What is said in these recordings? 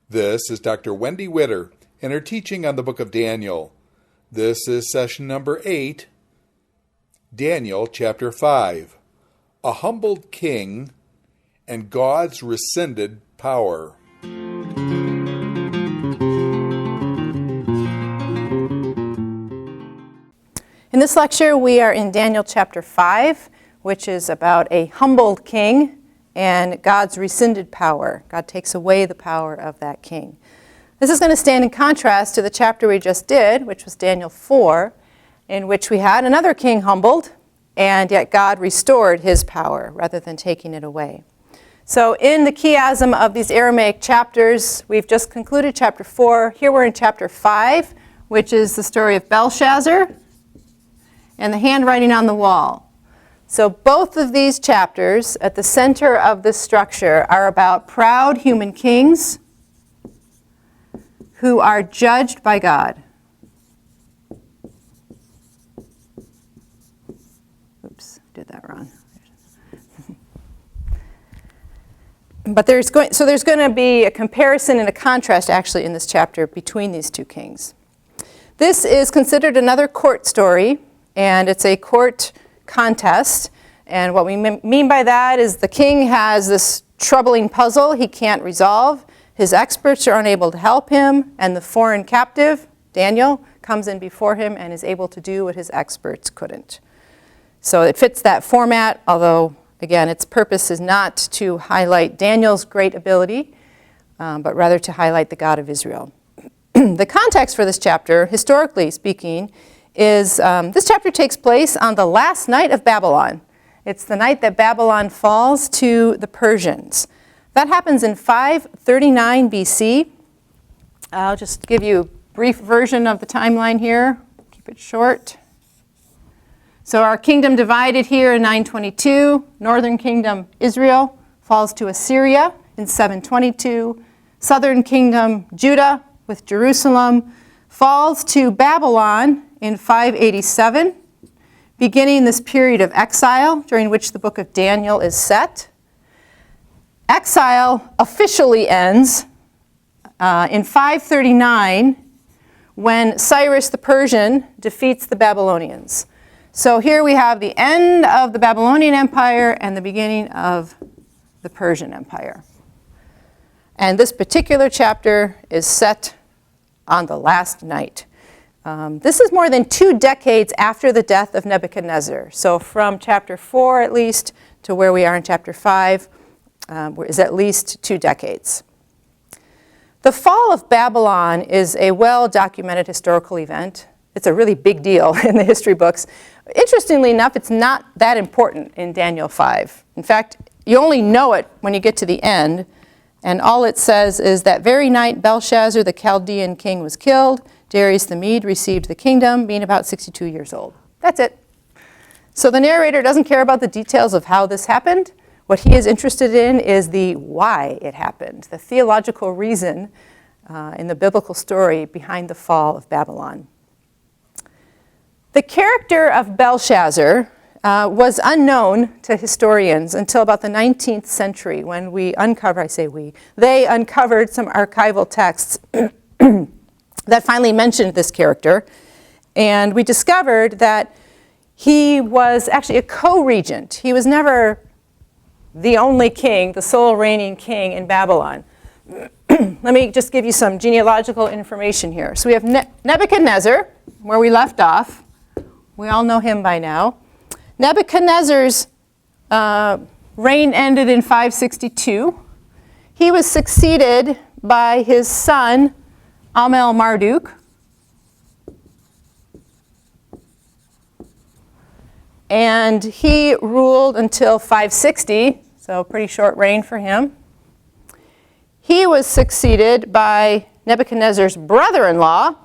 This is Dr. Wendy Widder and her teaching on the book of Daniel. This is session number 8, Daniel chapter 5, A Humbled King and God's Rescinded Power. In this lecture, we are in Daniel chapter 5, which is about a humbled king and God's rescinded power. God takes away the power of that king. This is going to stand in contrast to the chapter we just did, which was Daniel 4, in which we had another king humbled, and yet God restored his power rather than taking it away. So in the chiasm of these Aramaic chapters, we've just concluded chapter 4. Here we're in chapter 5, which is the story of Belshazzar and the handwriting on the wall. So both of these chapters at the center of this structure are about proud human kings who are judged by God. Oops, did that wrong. But there's going to be a comparison and a contrast actually in this chapter between these two kings. This is considered another court story, and it's a court contest. And what we mean by that is the king has this troubling puzzle he can't resolve. His experts are unable to help him, and the foreign captive, Daniel, comes in before him and is able to do what his experts couldn't. So it fits that format, although, again, its purpose is not to highlight Daniel's great ability, but rather to highlight the God of Israel. The context for this chapter, historically speaking, is this chapter takes place on the last night of Babylon. It's the night that Babylon falls to the Persians. That happens in 539 BC. I'll just give you a brief version of the timeline here. Keep it short. So our kingdom divided here in 922. Northern kingdom, Israel, falls to Assyria in 722. Southern kingdom, Judah, with Jerusalem, falls to Babylon in 587, beginning this period of exile during which the book of Daniel is set. Exile officially ends in 539 when Cyrus the Persian defeats the Babylonians. So here we have the end of the Babylonian Empire and the beginning of the Persian Empire. And this particular chapter is set on the last night. This is more than 2 decades after the death of Nebuchadnezzar. So from chapter 4 at least to where we are in chapter 5 is at least 2 decades. The fall of Babylon is a well-documented historical event. It's a really big deal in the history books. Interestingly enough, it's not that important in Daniel 5. In fact, you only know it when you get to the end, and all it says is that very night Belshazzar, the Chaldean king, was killed. Darius the Mede received the kingdom, being about 62 years old. That's it. So the narrator doesn't care about the details of how this happened. What he is interested in is the why it happened, the theological reason in the biblical story behind the fall of Babylon. The character of Belshazzar was unknown to historians until about the 19th century when they uncovered some archival texts that finally mentioned this character. And we discovered that he was actually a co-regent. He was never the only king, the sole reigning king in Babylon. Let me just give you some genealogical information here. So we have Nebuchadnezzar, where we left off. We all know him by now. Nebuchadnezzar's reign ended in 562. He was succeeded by his son, Marduk. And he ruled until 560, so pretty short reign for him. He was succeeded by Nebuchadnezzar's brother-in-law,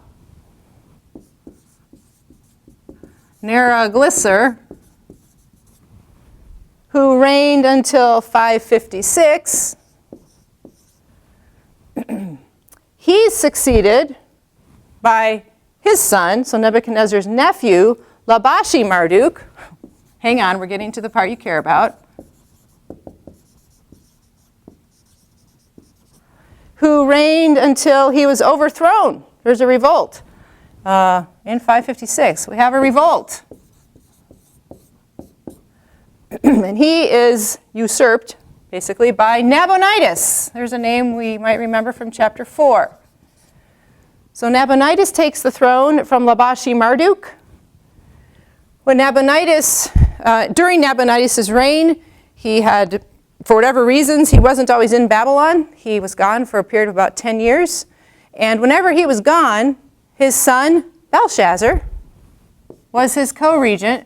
Neriglissar, who reigned until 556. He's succeeded by his son, so Nebuchadnezzar's nephew, Labashi Marduk. Hang on, we're getting to the part you care about. who reigned until he was overthrown. There's a revolt in 556. We have a revolt. And he is usurped, basically, by Nabonidus. There's a name we might remember from chapter 4. So Nabonidus takes the throne from Labashi Marduk. When Nabonidus, during Nabonidus' reign, he had, for whatever reasons, he wasn't always in Babylon. He was gone for a period of about 10 years. And whenever he was gone, his son, Belshazzar, was his co-regent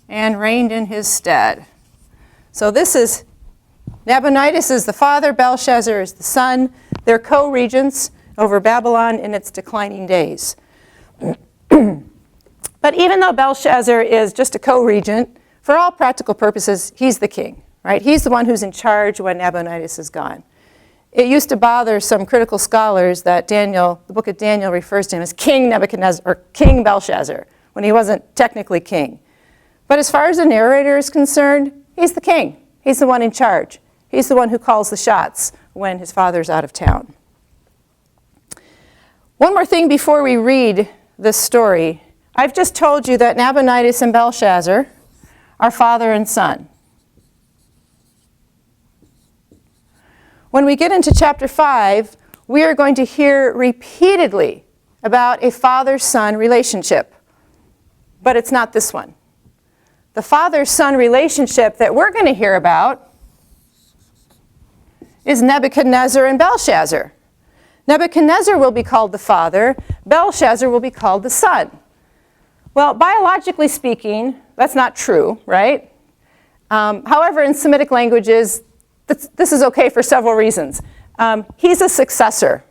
and reigned in his stead. So this is, Nabonidus is the father, Belshazzar is the son. They're co-regents over Babylon in its declining days. But even though Belshazzar is just a co-regent, for all practical purposes, he's the king, right? He's the one who's in charge when Nabonidus is gone. It used to bother some critical scholars that Daniel, the book of Daniel refers to him as King Nebuchadnezzar, or King Belshazzar, when he wasn't technically king. But as far as the narrator is concerned, he's the king. He's the one in charge. He's the one who calls the shots when his father's out of town. One more thing before we read this story. I've just told you that Nabonidus and Belshazzar are father and son. When we get into chapter 5, we are going to hear repeatedly about a father-son relationship. But it's not this one. The father-son relationship that we're going to hear about is Nebuchadnezzar and Belshazzar. Nebuchadnezzar will be called the father. Belshazzar will be called the son. Well, biologically speaking, that's not true, right? However, in Semitic languages, this is okay for several reasons. He's a successor.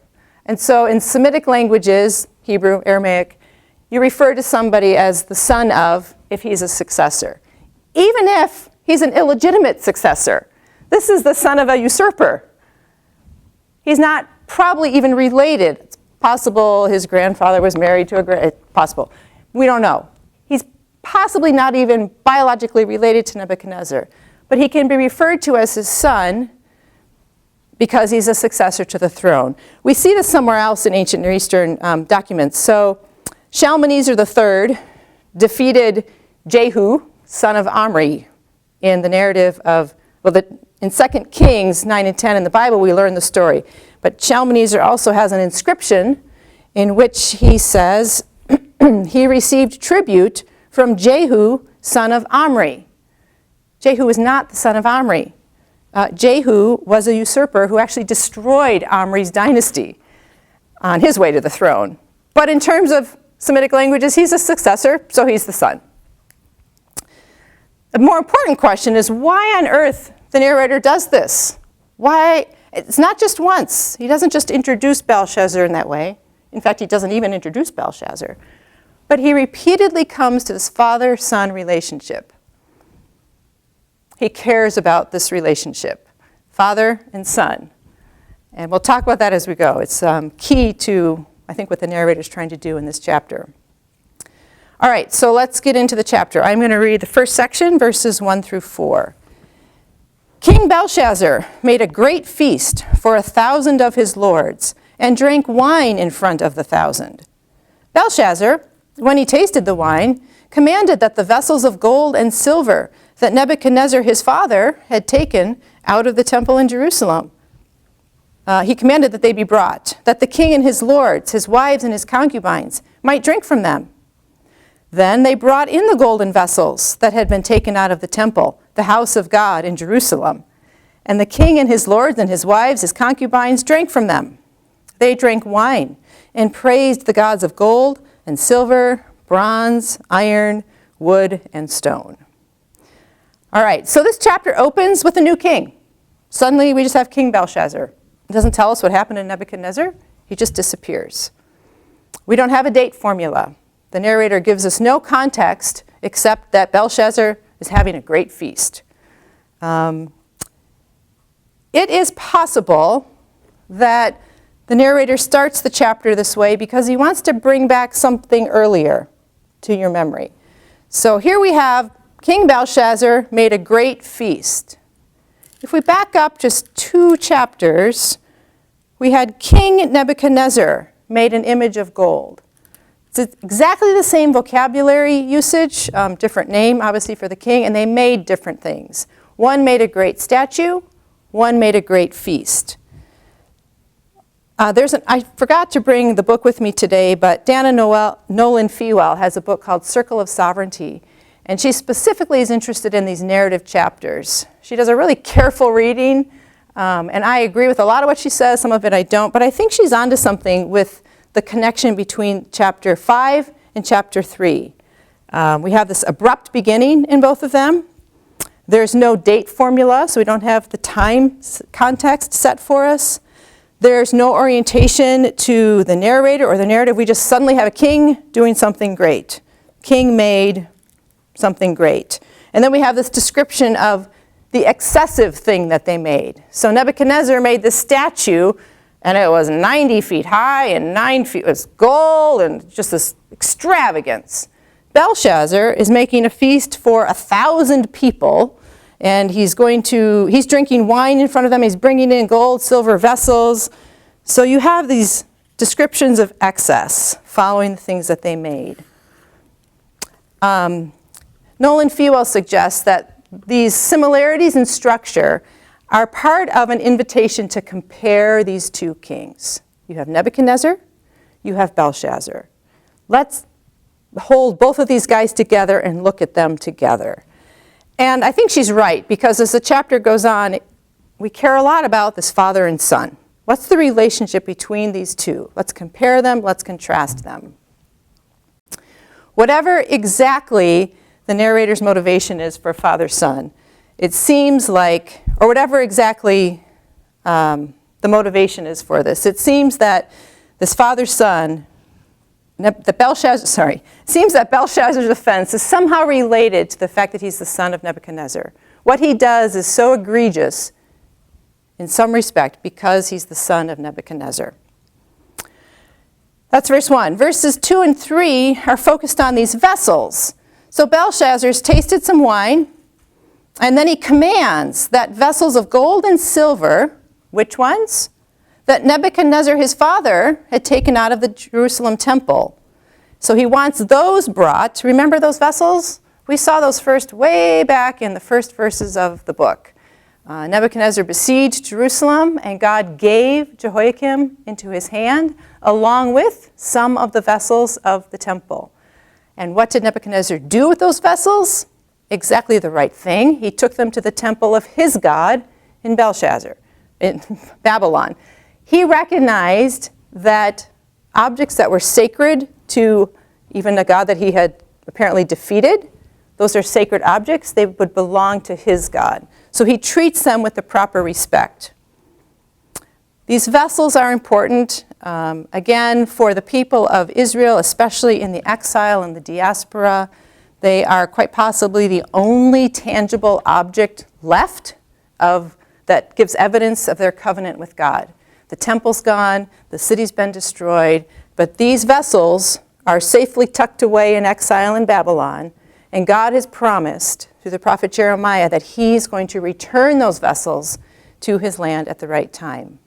And so in Semitic languages, Hebrew, Aramaic, you refer to somebody as the son of if he's a successor. Even if he's an illegitimate successor. This is the son of a usurper. He's not probably even related. It's possible his grandfather was married to possible. We don't know. He's possibly not even biologically related to Nebuchadnezzar. But he can be referred to as his son because he's a successor to the throne. We see this somewhere else in ancient Near Eastern documents. So Shalmaneser III defeated Jehu, son of Omri, in the narrative of, in 2 Kings 9 and 10 in the Bible, we learn the story. But Shalmaneser also has an inscription in which he says he received tribute from Jehu, son of Omri. Jehu was not the son of Omri. Jehu was a usurper who actually destroyed Omri's dynasty on his way to the throne. But in terms of Semitic languages, he's a successor, so he's the son. The more important question is why on earth the narrator does this. Why? It's not just once. He doesn't just introduce Belshazzar in that way. In fact, he doesn't even introduce Belshazzar. But he repeatedly comes to this father-son relationship. He cares about this relationship, father and son. And we'll talk about that as we go. It's key to, I think, what the narrator is trying to do in this chapter. All right, so let's get into the chapter. I'm going to read the first section, verses 1 through 4. King Belshazzar made a great feast for 1,000 of his lords and drank wine in front of the 1,000. Belshazzar, when he tasted the wine, commanded that the vessels of gold and silver that Nebuchadnezzar his father had taken out of the temple in Jerusalem, he commanded that they be brought, that the king and his lords, his wives and his concubines might drink from them. Then they brought in the golden vessels that had been taken out of the temple, the house of God in Jerusalem. And the king and his lords and his wives, his concubines, drank from them. They drank wine and praised the gods of gold and silver, bronze, iron, wood, and stone. All right, so this chapter opens with a new king. Suddenly we just have King Belshazzar. It doesn't tell us what happened to Nebuchadnezzar. He just disappears. We don't have a date formula. The narrator gives us no context except that Belshazzar is having a great feast. It is possible that the narrator starts the chapter this way because he wants to bring back something earlier to your memory. So here we have King Belshazzar made a great feast. If we back up just 2 chapters, we had King Nebuchadnezzar made an image of gold. It's exactly the same vocabulary usage, different name obviously for the king, and they made different things. One made a great statue, one made a great feast. I forgot to bring the book with me today, but Dana Nolan Fewell has a book called Circle of Sovereignty, and she specifically is interested in these narrative chapters. She does a really careful reading, and I agree with a lot of what she says, some of it I don't, but I think she's onto something with the connection between chapter 5 and chapter 3. We have this abrupt beginning in both of them. There's no date formula, so we don't have the time context set for us. There's no orientation to the narrator or the narrative. We just suddenly have a king doing something great. King made something great. And then we have this description of the excessive thing that they made. So Nebuchadnezzar made this statue, and it was 90 feet high and 9 feet. It was gold and just this extravagance. Belshazzar is making a feast for 1,000 people. And he's drinking wine in front of them. He's bringing in gold, silver vessels. So you have these descriptions of excess following the things that they made. Nolan Fewell suggests that these similarities in structure are part of an invitation to compare these two kings. You have Nebuchadnezzar, you have Belshazzar. Let's hold both of these guys together and look at them together. And I think she's right, because as the chapter goes on, we care a lot about this father and son. What's the relationship between these two? Let's compare them, let's contrast them. Whatever exactly the narrator's motivation is for father-son, it seems like, or whatever exactly the motivation is for this, it seems that this father-son, seems that Belshazzar's offense is somehow related to the fact that he's the son of Nebuchadnezzar. What he does is so egregious in some respect because he's the son of Nebuchadnezzar. That's verse 1. Verses 2 and 3 are focused on these vessels. So Belshazzar's tasted some wine, and then he commands that vessels of gold and silver, which ones? That Nebuchadnezzar, his father, had taken out of the Jerusalem temple. So he wants those brought. Remember those vessels? We saw those first way back in the first verses of the book. Nebuchadnezzar besieged Jerusalem, and God gave Jehoiakim into his hand, along with some of the vessels of the temple. And what did Nebuchadnezzar do with those vessels? Exactly the right thing. He took them to the temple of his God in Babylon. He recognized that objects that were sacred to even a god that he had apparently defeated, those are sacred objects, they would belong to his God. So he treats them with the proper respect. These vessels are important, again, for the people of Israel, especially in the exile and the diaspora. They are quite possibly the only tangible object left that gives evidence of their covenant with God. The temple's gone, the city's been destroyed, but these vessels are safely tucked away in exile in Babylon, and God has promised through the prophet Jeremiah that he's going to return those vessels to his land at the right time.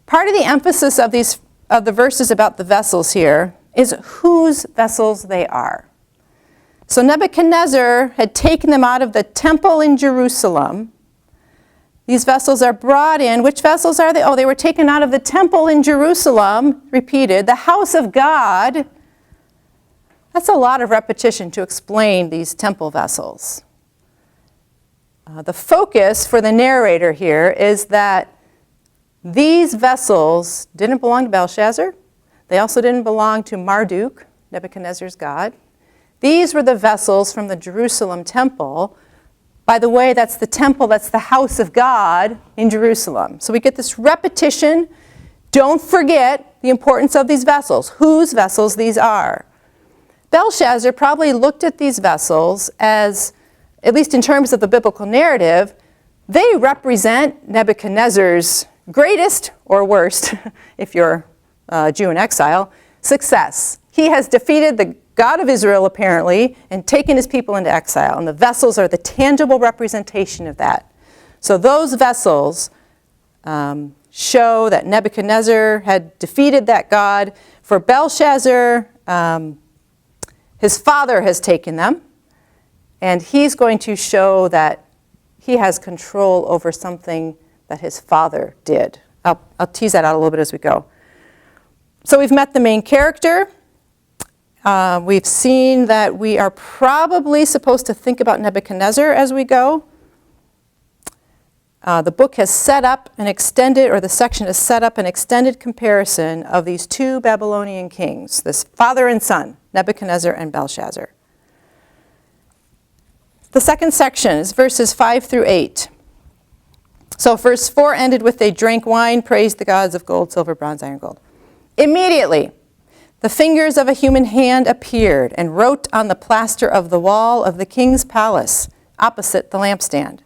Part of the emphasis of the verses about the vessels here is whose vessels they are. So Nebuchadnezzar had taken them out of the temple in Jerusalem. These vessels are brought in. Which vessels are they? Oh, they were taken out of the temple in Jerusalem, repeated, the house of God. That's a lot of repetition to explain these temple vessels. The focus for the narrator here is that these vessels didn't belong to Belshazzar. They also didn't belong to Marduk, Nebuchadnezzar's god. These were the vessels from the Jerusalem temple. By the way, that's the temple, that's the house of God in Jerusalem. So we get this repetition. Don't forget the importance of these vessels, whose vessels these are. Belshazzar probably looked at these vessels as, at least in terms of the biblical narrative, they represent Nebuchadnezzar's greatest, or worst, if you're a Jew in exile, success. He has defeated the God of Israel, apparently, and taken his people into exile. And the vessels are the tangible representation of that. So those vessels show that Nebuchadnezzar had defeated that god. For Belshazzar, his father has taken them, and he's going to show that he has control over something that his father did. I'll tease that out a little bit as we go. So we've met the main character. We've seen that we are probably supposed to think about Nebuchadnezzar as we go. The book has set up an extended, or the section has set up an extended comparison of these two Babylonian kings, this father and son, Nebuchadnezzar and Belshazzar. The second section is verses 5 through 8. So verse 4 ended with, they drank wine, praised the gods of gold, silver, bronze, iron, gold. Immediately, the fingers of a human hand appeared and wrote on the plaster of the wall of the king's palace opposite the lampstand.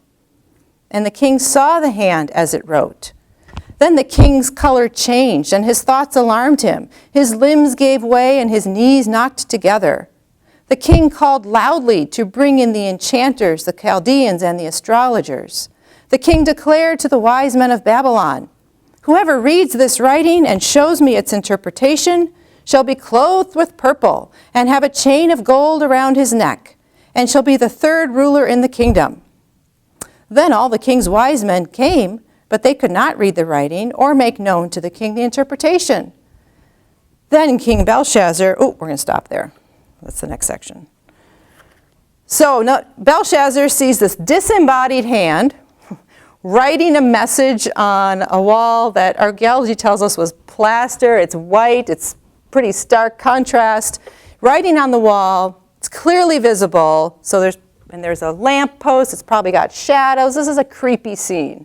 And the king saw the hand as it wrote. Then the king's color changed, and his thoughts alarmed him. His limbs gave way, and his knees knocked together. The king called loudly to bring in the enchanters, the Chaldeans, and the astrologers. The king declared to the wise men of Babylon, whoever reads this writing and shows me its interpretation shall be clothed with purple and have a chain of gold around his neck, and shall be the third ruler in the kingdom. Then all the king's wise men came, but they could not read the writing or make known to the king the interpretation. Then King Belshazzar, we're going to stop there. That's the next section. So now, Belshazzar sees this disembodied hand writing a message on a wall that archaeology tells us was plaster. It's white. It's pretty stark contrast. Writing on the wall. It's clearly visible. So there's a lamp post. It's probably got shadows. This is a creepy scene.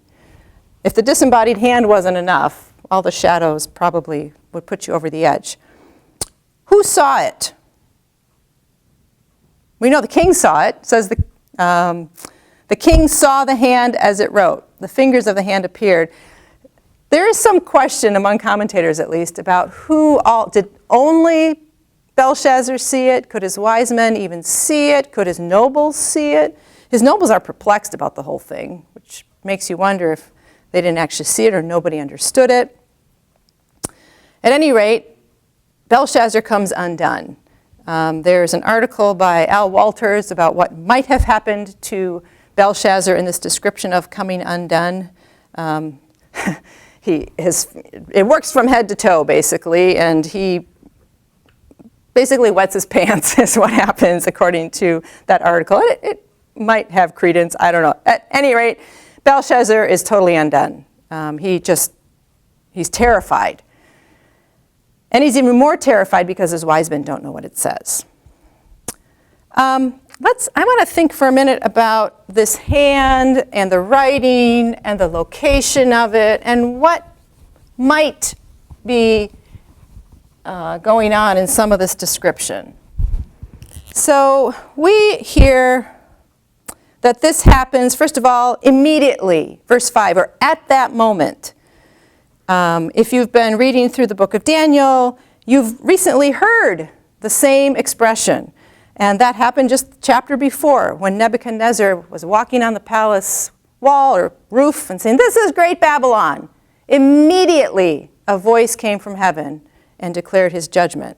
If the disembodied hand wasn't enough, all the shadows probably would put you over the edge. Who saw it? We know the king saw it. It says the king saw the hand as it wrote. The fingers of the hand appeared. There is some question among commentators, at least, about did only Belshazzar see it? Could his wise men even see it? Could his nobles see it? His nobles are perplexed about the whole thing, which makes you wonder if they didn't actually see it or nobody understood it. At any rate, Belshazzar comes undone. There's an article by Al Walters about what might have happened to Belshazzar in this description of coming undone. It works from head to toe, basically, and he basically wets his pants is what happens according to that article. It might have credence, I don't know. At any rate, Belshazzar is totally undone. He's terrified. And he's even more terrified because his wise men don't know what it says. I want to think for a minute about this hand and the writing and the location of it and what might be going on in some of this description. So we hear that this happens, first of all, immediately, verse 5, or at that moment. If you've been reading through the book of Daniel, you've recently heard the same expression. And that happened just the chapter before when Nebuchadnezzar was walking on the palace wall or roof and saying, "This is great Babylon." Immediately, a voice came from heaven and declared his judgment.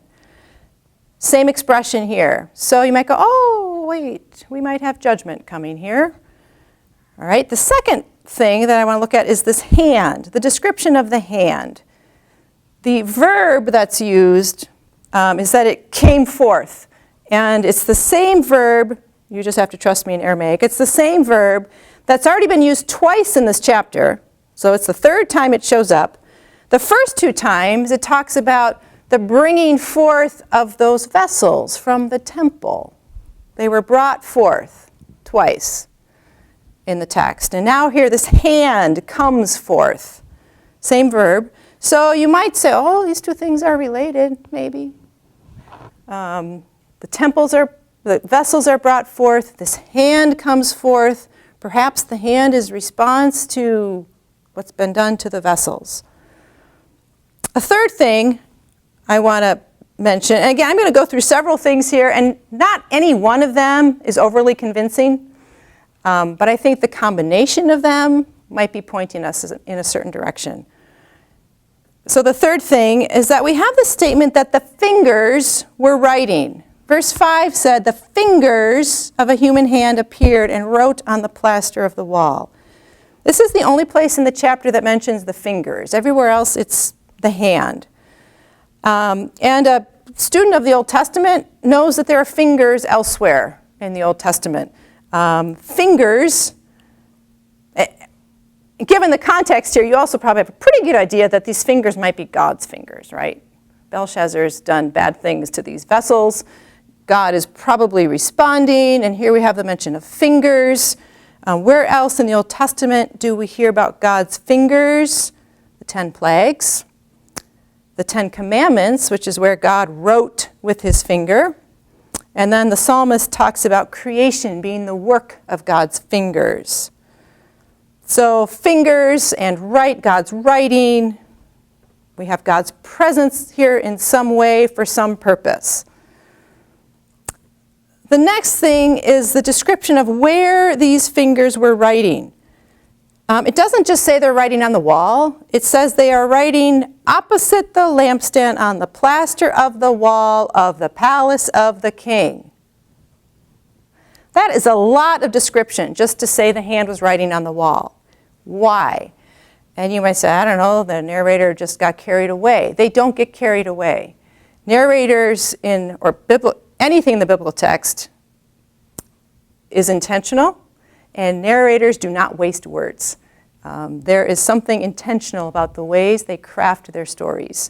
Same expression here. So you might go, oh, wait, we might have judgment coming here. All right, the second thing that I want to look at is this hand, the description of the hand. The verb that's used is that it came forth. And it's the same verb, you just have to trust me in Aramaic, it's the same verb that's already been used twice in this chapter. So it's the third time it shows up. The first two times it talks about the bringing forth of those vessels from the temple. They were brought forth twice in the text. And now here this hand comes forth. Same verb. So you might say, oh, these two things are related, maybe. The vessels are brought forth. This hand comes forth. Perhaps the hand is response to what's been done to the vessels. A third thing I want to mention, and again, I'm going to go through several things here, and not any one of them is overly convincing, but I think the combination of them might be pointing us in a certain direction. So the third thing is that we have the statement that the fingers were writing. Verse 5 said, the fingers of a human hand appeared and wrote on the plaster of the wall. This is the only place in the chapter that mentions the fingers. Everywhere else, it's the hand. And a student of the Old Testament knows that there are fingers elsewhere in the Old Testament. Fingers, given the context here, you also probably have a pretty good idea that these fingers might be God's fingers, right? Belshazzar's done bad things to these vessels. God is probably responding, and here we have the mention of fingers. Where else in the Old Testament do we hear about God's fingers? The 10 plagues. The 10 commandments, which is where God wrote with his finger. And then the psalmist talks about creation being the work of God's fingers. So fingers and God's writing. We have God's presence here in some way for some purpose. The next thing is the description of where these fingers were writing. It doesn't just say they're writing on the wall. It says they are writing opposite the lampstand on the plaster of the wall of the palace of the king. That is a lot of description just to say the hand was writing on the wall. Why? And you might say, I don't know, the narrator just got carried away. They don't get carried away. Narrators anything in the biblical text is intentional, and narrators do not waste words. There is something intentional about the ways they craft their stories.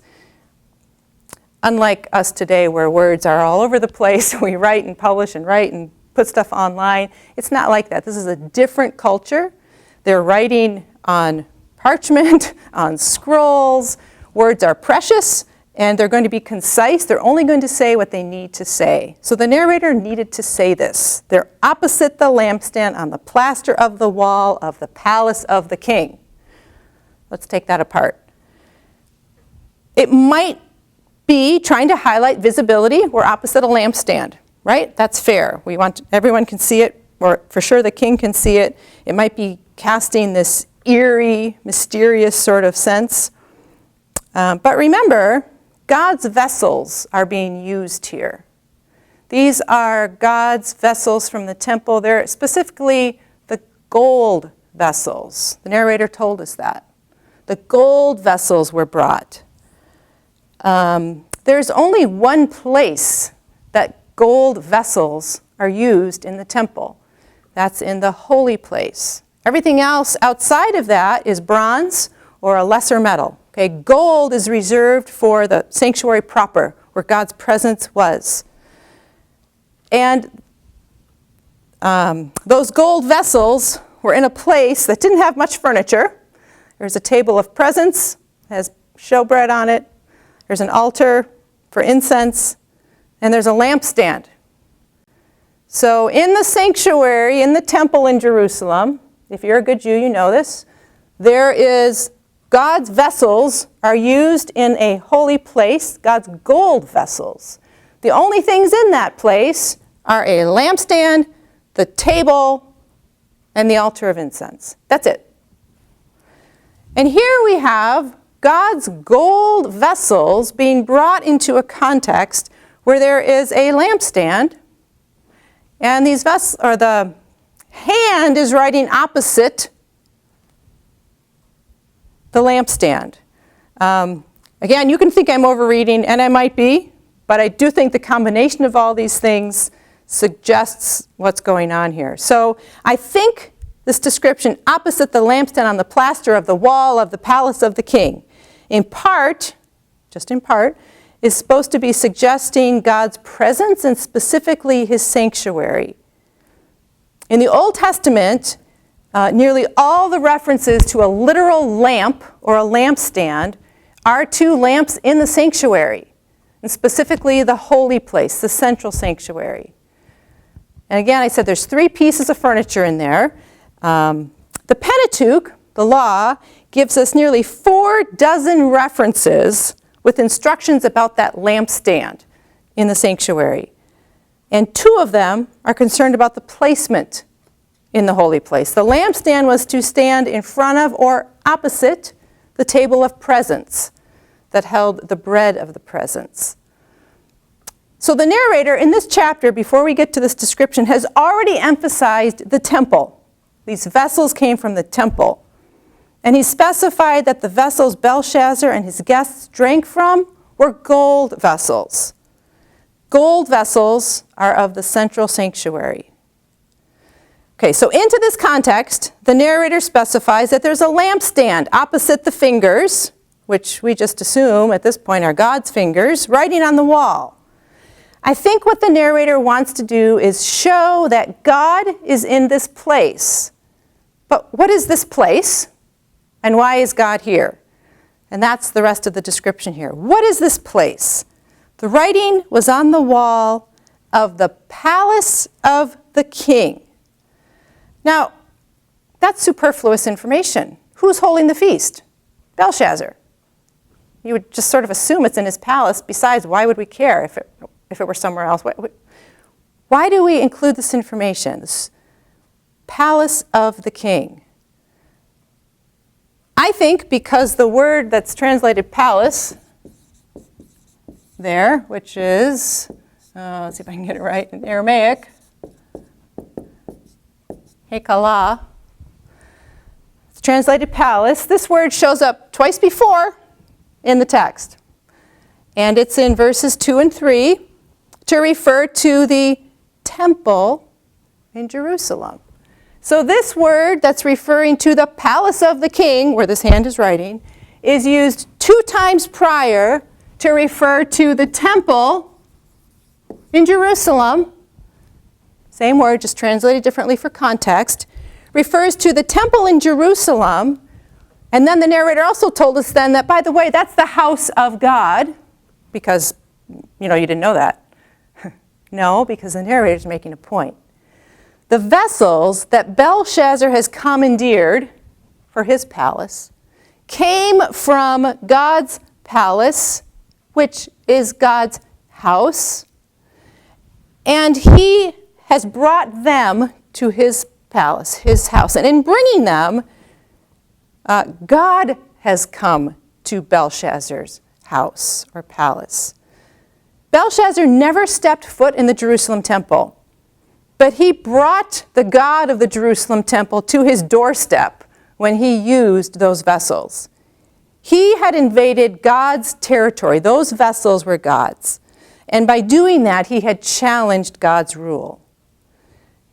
Unlike us today, where words are all over the place, we write and publish and write and put stuff online. It's not like that. This is a different culture. They're writing on parchment, on scrolls. Words are precious, and they're going to be concise. They're only going to say what they need to say. So the narrator needed to say this. They're opposite the lampstand on the plaster of the wall of the palace of the king. Let's take that apart. It might be trying to highlight visibility. We're opposite a lampstand, right? That's fair. We want everyone can see it, or for sure the king can see it. It might be casting this eerie, mysterious sort of sense. But remember, God's vessels are being used here. These are God's vessels from the temple. They're specifically the gold vessels. The narrator told us that. The gold vessels were brought. There's only one place that gold vessels are used in the temple. That's in the holy place. Everything else outside of that is bronze or a lesser metal. Okay, gold is reserved for the sanctuary proper, where God's presence was. And those gold vessels were in a place that didn't have much furniture. There's a table of presence, has showbread on it. There's an altar for incense, and there's a lampstand. So in the sanctuary, in the temple in Jerusalem, if you're a good Jew, you know this, there is God's vessels are used in a holy place, God's gold vessels. The only things in that place are a lampstand, the table, and the altar of incense. That's it. And here we have God's gold vessels being brought into a context where there is a lampstand, and these the hand is writing opposite the lampstand. Again, you can think I'm overreading, and I might be, but I do think the combination of all these things suggests what's going on here. So I think this description, opposite the lampstand on the plaster of the wall of the palace of the king, in part, just in part, is supposed to be suggesting God's presence and specifically his sanctuary. In the Old Testament, nearly all the references to a literal lamp or a lampstand are to lamps in the sanctuary, and specifically the holy place, the central sanctuary. And again, I said there's 3 pieces of furniture in there. The Pentateuch, the law, gives us nearly 4 dozen references with instructions about that lampstand in the sanctuary. And 2 of them are concerned about the placement in the holy place. The lampstand was to stand in front of or opposite the table of presence that held the bread of the presence. So the narrator in this chapter, before we get to this description, has already emphasized the temple. These vessels came from the temple. And he specified that the vessels Belshazzar and his guests drank from were gold vessels. Gold vessels are of the central sanctuary. Okay, so into this context, the narrator specifies that there's a lampstand opposite the fingers, which we just assume at this point are God's fingers, writing on the wall. I think what the narrator wants to do is show that God is in this place. But what is this place? And why is God here? And that's the rest of the description here. What is this place? The writing was on the wall of the palace of the king. Now, that's superfluous information. Who's holding the feast? Belshazzar. You would just sort of assume it's in his palace. Besides, why would we care if it were somewhere else? Why do we include this information? This palace of the king. I think because the word that's translated palace there, which is, let's see if I can get it right, in Aramaic, Hekalah, it's translated palace. This word shows up twice before in the text. And it's in verses 2 and 3 to refer to the temple in Jerusalem. So this word that's referring to the palace of the king, where this hand is writing, is used 2 times prior to refer to the temple in Jerusalem. Same word, just translated differently for context. Refers to the temple in Jerusalem. And then the narrator also told us then that, by the way, that's the house of God. Because, you didn't know that. No, because the narrator's making a point. The vessels that Belshazzar has commandeered for his palace came from God's palace, which is God's house, and he has brought them to his palace, his house. And in bringing them, God has come to Belshazzar's house or palace. Belshazzar never stepped foot in the Jerusalem temple. But he brought the God of the Jerusalem temple to his doorstep when he used those vessels. He had invaded God's territory. Those vessels were God's. And by doing that, he had challenged God's rule.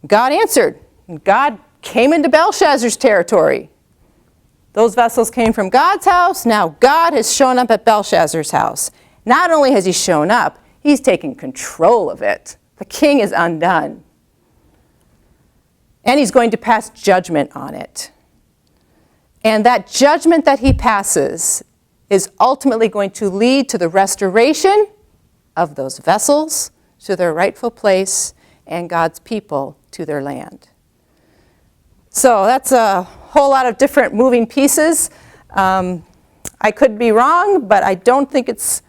God answered. God came into Belshazzar's territory. Those vessels came from God's house. Now God has shown up at Belshazzar's house. Not only has he shown up, he's taken control of it. The king is undone. And he's going to pass judgment on it. And that judgment that he passes is ultimately going to lead to the restoration of those vessels to their rightful place and God's people to their land. So that's a whole lot of different moving pieces. I could be wrong, but I don't think it's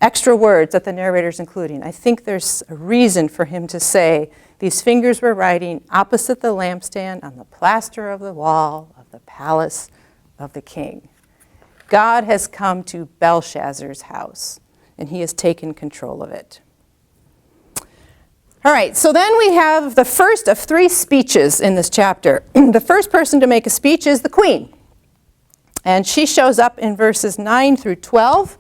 extra words that the narrator's including. I think there's a reason for him to say these fingers were writing opposite the lampstand on the plaster of the wall of the palace of the king. God has come to Belshazzar's house, and he has taken control of it. All right, so then we have the first of 3 speeches in this chapter. The first person to make a speech is the queen. And she shows up in verses 9 through 12.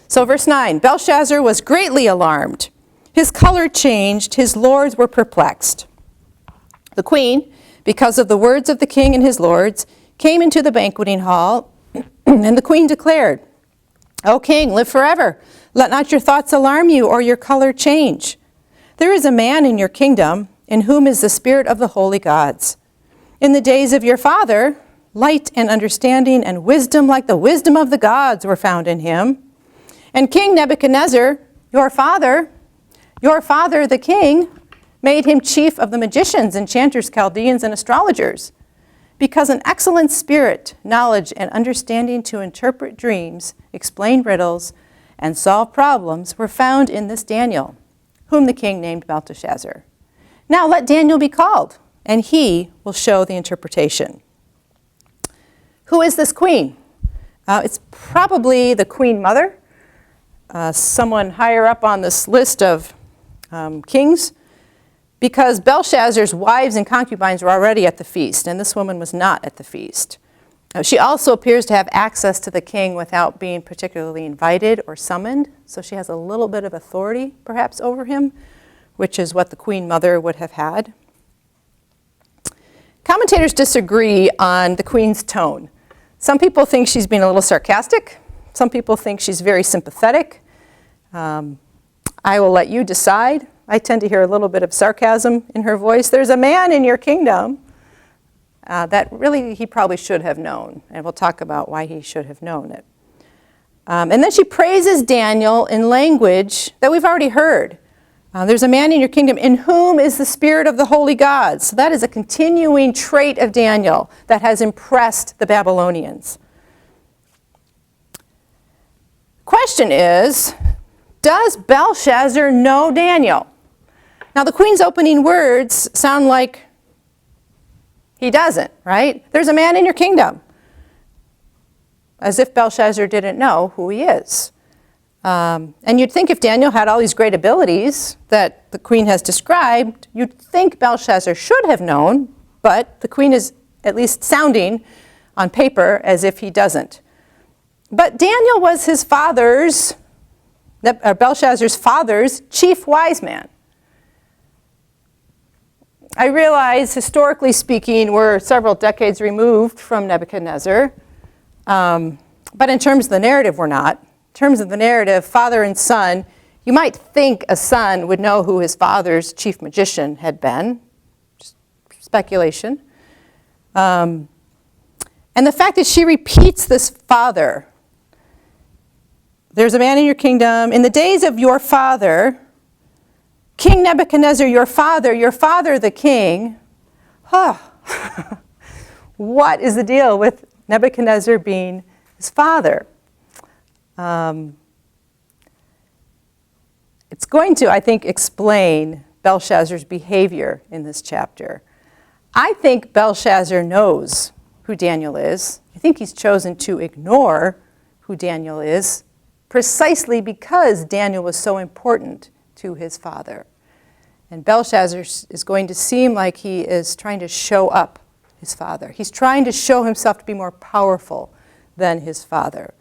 So verse 9, Belshazzar was greatly alarmed. His color changed, his lords were perplexed. The queen, because of the words of the king and his lords, came into the banqueting hall, and the queen declared, O king, live forever. Let not your thoughts alarm you or your color change. There is a man in your kingdom in whom is the spirit of the holy gods. In the days of your father, light and understanding and wisdom like the wisdom of the gods were found in him. And King Nebuchadnezzar, your father the king, made him chief of the magicians, enchanters, Chaldeans, and astrologers, because an excellent spirit, knowledge, and understanding to interpret dreams, explain riddles, and solve problems were found in this Daniel, whom the king named Belshazzar. Now let Daniel be called, and he will show the interpretation. Who is this queen? It's probably the queen mother, someone higher up on this list of kings, because Belshazzar's wives and concubines were already at the feast, and this woman was not at the feast. She also appears to have access to the king without being particularly invited or summoned, so she has a little bit of authority, perhaps, over him, which is what the queen mother would have had. Commentators disagree on the queen's tone. Some people think she's being a little sarcastic. Some people think she's very sympathetic. I will let you decide. I tend to hear a little bit of sarcasm in her voice. There's a man in your kingdom that really he probably should have known, and we'll talk about why he should have known it. And then she praises Daniel in language that we've already heard. There's a man in your kingdom in whom is the spirit of the holy gods. So that is a continuing trait of Daniel that has impressed the Babylonians. Question is, does Belshazzar know Daniel? Now the queen's opening words sound like he doesn't, right? There's a man in your kingdom. As if Belshazzar didn't know who he is. And you'd think if Daniel had all these great abilities that the queen has described, you'd think Belshazzar should have known, but the queen is at least sounding on paper as if he doesn't. But Daniel was his father's, Belshazzar's father's chief wise man. I realize, historically speaking, we're several decades removed from Nebuchadnezzar, but in terms of the narrative, we're not. In terms of the narrative, father and son, you might think a son would know who his father's chief magician had been. Just speculation. And the fact that she repeats this father, there's a man in your kingdom, in the days of your father, King Nebuchadnezzar, your father the king. What is the deal with Nebuchadnezzar being his father? It's going to, I think, explain Belshazzar's behavior in this chapter. I think Belshazzar knows who Daniel is. I think he's chosen to ignore who Daniel is precisely because Daniel was so important to his father. And Belshazzar is going to seem like he is trying to show up his father. He's trying to show himself to be more powerful than his father.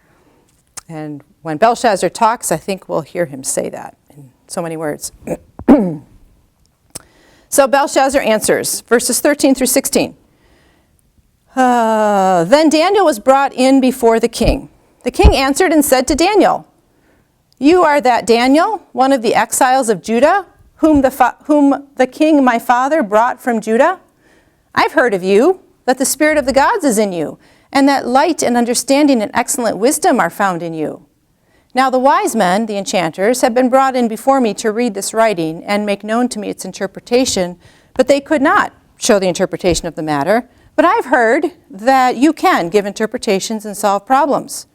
And when Belshazzar talks, I think we'll hear him say that in so many words. So Belshazzar answers, verses 13 through 16. Then Daniel was brought in before the king. The king answered and said to Daniel, "You are that Daniel, one of the exiles of Judah, whom the king my father brought from Judah? I've heard of you, that the spirit of the gods is in you, and that light and understanding and excellent wisdom are found in you. Now the wise men, the enchanters, have been brought in before me to read this writing and make known to me its interpretation, but they could not show the interpretation of the matter. But I've heard that you can give interpretations and solve problems.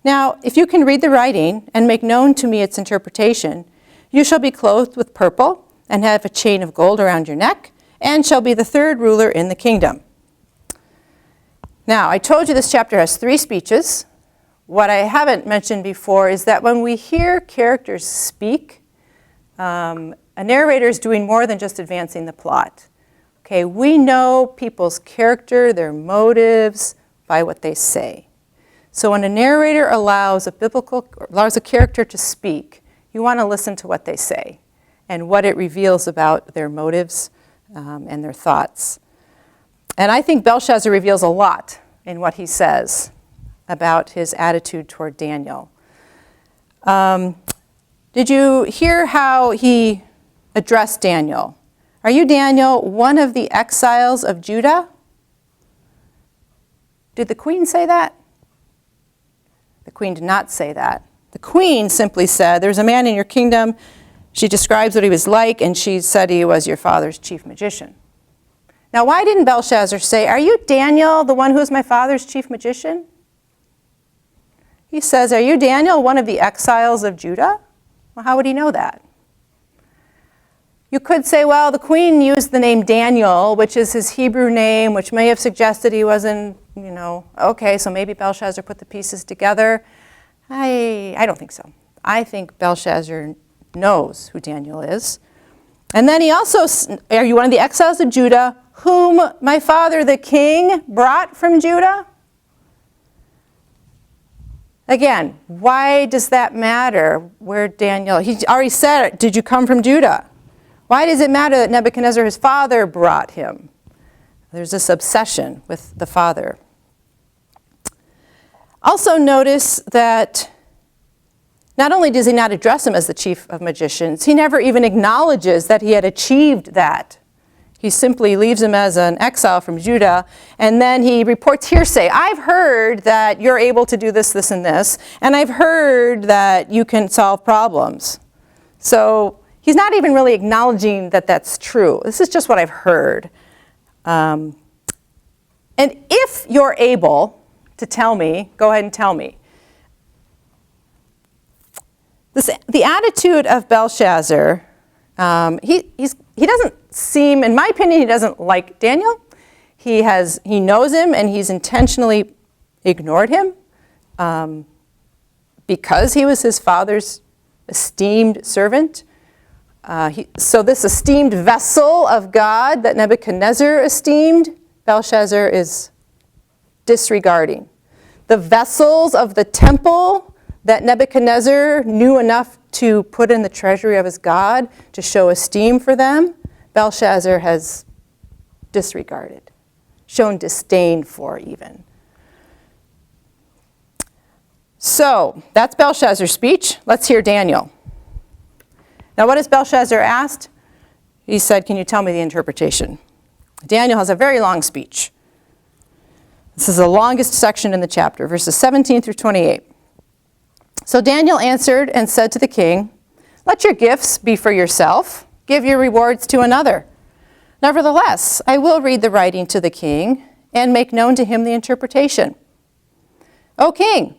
Now, if you can read the writing and make known to me its interpretation, you shall be clothed with purple and have a chain of gold around your neck, and shall be the third ruler in the kingdom." Now, I told you this chapter has 3 speeches. What I haven't mentioned before is that when we hear characters speak, a narrator is doing more than just advancing the plot. Okay, we know people's character, their motives, by what they say. So when a narrator allows a character to speak, you want to listen to what they say and what it reveals about their motives and their thoughts. And I think Belshazzar reveals a lot in what he says about his attitude toward Daniel. Did you hear how he addressed Daniel? "Are you Daniel, one of the exiles of Judah?" Did the queen say that? The queen did not say that. The queen simply said, "There's a man in your kingdom." She describes what he was like, and she said he was your father's chief magician. Now, why didn't Belshazzar say, "Are you Daniel, the one who is my father's chief magician?" He says, "Are you Daniel, one of the exiles of Judah?" Well, how would he know that? You could say, well, the queen used the name Daniel, which is his Hebrew name, which may have suggested he wasn't, okay, so maybe Belshazzar put the pieces together. I don't think so. I think Belshazzar knows who Daniel is. And then he also, are you one of the exiles of Judah, whom my father the king brought from Judah? Again, why does that matter where Daniel, he already said, did you come from Judah? Why does it matter that Nebuchadnezzar, his father, brought him? There's this obsession with the father. Also notice that not only does he not address him as the chief of magicians, he never even acknowledges that he had achieved that. He simply leaves him as an exile from Judah, and then he reports hearsay. I've heard that you're able to do this, this, and this, and I've heard that you can solve problems. So he's not even really acknowledging that that's true. This is just what I've heard. And if you're able to tell me, go ahead and tell me. The attitude of Belshazzar, he doesn't seem, in my opinion, he doesn't like Daniel. He knows him, and he's intentionally ignored him because he was his father's esteemed servant. So this esteemed vessel of God that Nebuchadnezzar esteemed, Belshazzar is disregarding. The vessels of the temple that Nebuchadnezzar knew enough to put in the treasury of his God to show esteem for them, Belshazzar has disregarded, shown disdain for even. So that's Belshazzar's speech. Let's hear Daniel. Now what has Belshazzar asked? He said, can you tell me the interpretation? Daniel has a very long speech. This is the longest section in the chapter, verses 17 through 28. So Daniel answered and said to the king, let your gifts be for yourself, give your rewards to another. Nevertheless, I will read the writing to the king and make known to him the interpretation. O king,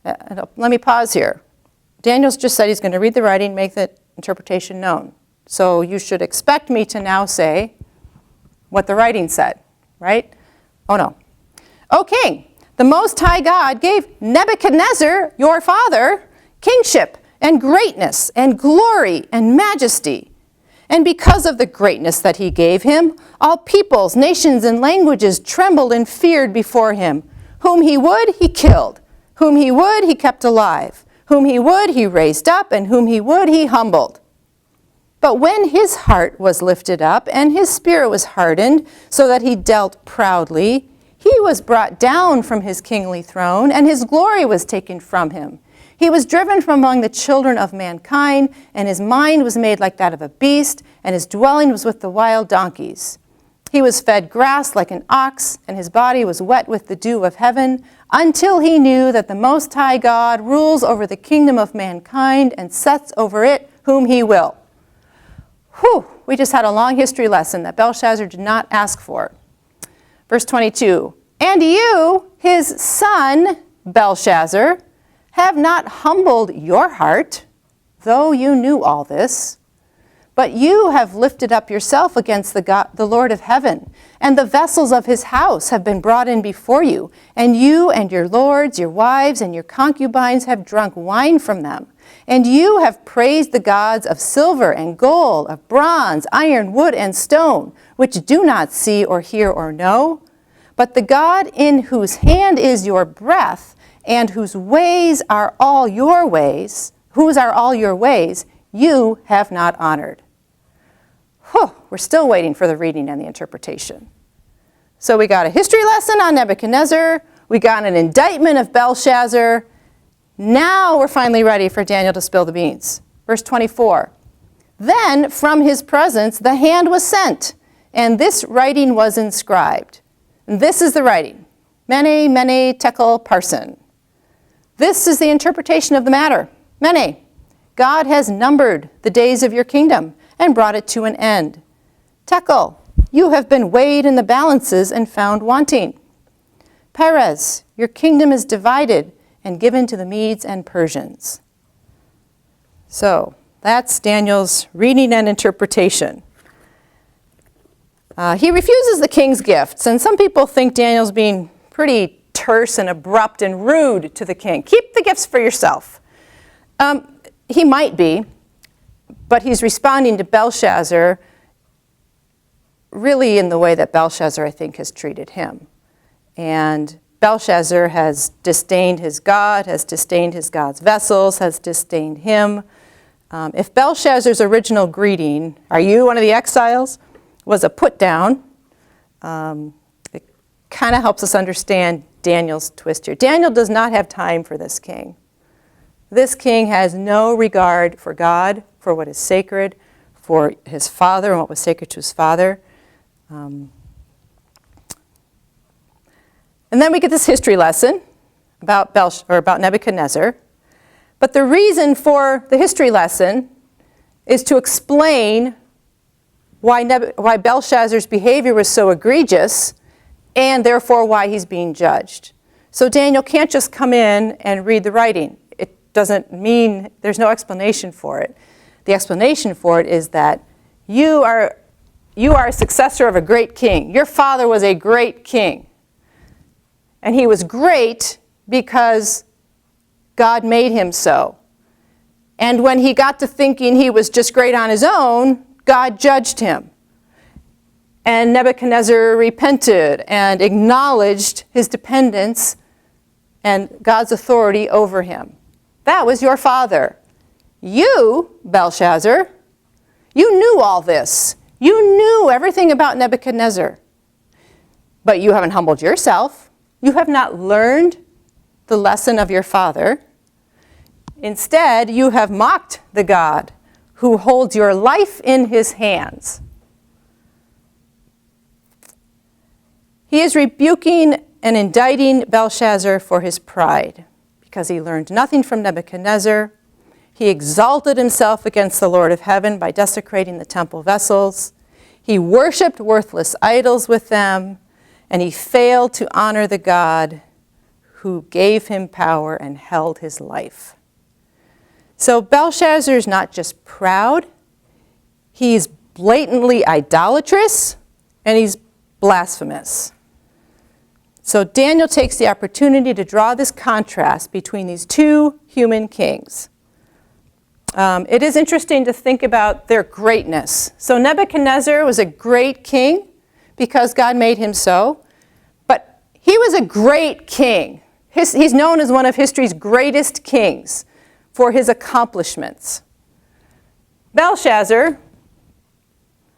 let me pause here. Daniel's just said he's going to read the writing, make the interpretation known. So you should expect me to now say what the writing said, right? Oh no. O king, the Most High God gave Nebuchadnezzar, your father, kingship and greatness and glory and majesty. And because of the greatness that he gave him, all peoples, nations, and languages trembled and feared before him. Whom he would, he killed. Whom he would, he kept alive. Whom he would, he raised up. And whom he would, he humbled. But when his heart was lifted up and his spirit was hardened, so that he dealt proudly, he was brought down from his kingly throne, and his glory was taken from him. He was driven from among the children of mankind, and his mind was made like that of a beast, and his dwelling was with the wild donkeys. He was fed grass like an ox, and his body was wet with the dew of heaven, until he knew that the Most High God rules over the kingdom of mankind and sets over it whom he will. Whew, we just had a long history lesson that Belshazzar did not ask for. Verse 22, and you, his son, Belshazzar, have not humbled your heart, though you knew all this. But you have lifted up yourself against the Lord of heaven, and the vessels of his house have been brought in before you, and you and your lords, your wives, and your concubines have drunk wine from them. And you have praised the gods of silver and gold, of bronze, iron, wood, and stone, which do not see or hear or know. But the God in whose hand is your breath, and whose ways are all your ways, you have not honored. Whew, we're still waiting for the reading and the interpretation. So we got a history lesson on Nebuchadnezzar. We got an indictment of Belshazzar. Now we're finally ready for Daniel to spill the beans. Verse 24. Then from his presence the hand was sent, and this writing was inscribed. And this is the writing. Mene, mene, tekel, parsin. This is the interpretation of the matter. Mene, God has numbered the days of your kingdom and brought it to an end. Tekel, you have been weighed in the balances and found wanting. Perez, your kingdom is divided and given to the Medes and Persians. So That's Daniel's reading and interpretation. He refuses the king's gifts, and some people think Daniel's being pretty terse and abrupt and rude to the king. Keep the gifts for yourself. He might be, but he's responding to Belshazzar really in the way that Belshazzar, I think, has treated him. And Belshazzar has disdained his God, has disdained his God's vessels, has disdained him. If Belshazzar's original greeting, "Are you one of the exiles?" was a put down, it kind of helps us understand Daniel's twist here. Daniel does not have time for this king. This king has no regard for God, for what is sacred, for his father and what was sacred to his father. And then we get this history lesson about Nebuchadnezzar. But the reason for the history lesson is to explain why Belshazzar's behavior was so egregious and therefore why he's being judged. So Daniel can't just come in and read the writing. It doesn't mean there's no explanation for it. The explanation for it is that you are a successor of a great king. Your father was a great king. And he was great because God made him so. And when he got to thinking he was just great on his own, God judged him. And Nebuchadnezzar repented and acknowledged his dependence and God's authority over him. That was your father. You, Belshazzar, you knew all this. You knew everything about Nebuchadnezzar. But you haven't humbled yourself. You have not learned the lesson of your father. Instead, you have mocked the God who holds your life in his hands. He is rebuking and indicting Belshazzar for his pride, because he learned nothing from Nebuchadnezzar. He exalted himself against the Lord of heaven by desecrating the temple vessels. He worshipped worthless idols with them, and he failed to honor the God who gave him power and held his life. So Belshazzar is not just proud, he's blatantly idolatrous, and he's blasphemous. So Daniel takes the opportunity to draw this contrast between these two human kings. It is interesting to think about their greatness. So Nebuchadnezzar was a great king because God made him so, but he was a great king. He's known as one of history's greatest kings for his accomplishments. Belshazzar,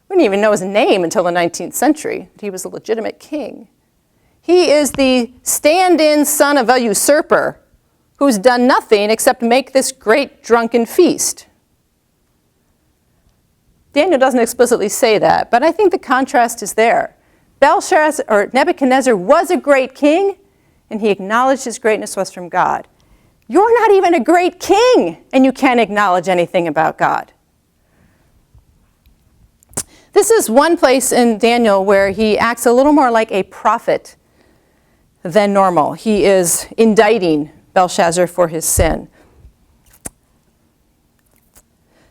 we didn't even know his name until the 19th century. He was a legitimate king. He is the stand-in son of a usurper who's done nothing except make this great drunken feast. Daniel doesn't explicitly say that, but I think the contrast is there. Nebuchadnezzar was a great king, and he acknowledged his greatness was from God. You're not even a great king, and you can't acknowledge anything about God. This is one place in Daniel where he acts a little more like a prophet than normal. He is indicting Belshazzar for his sin.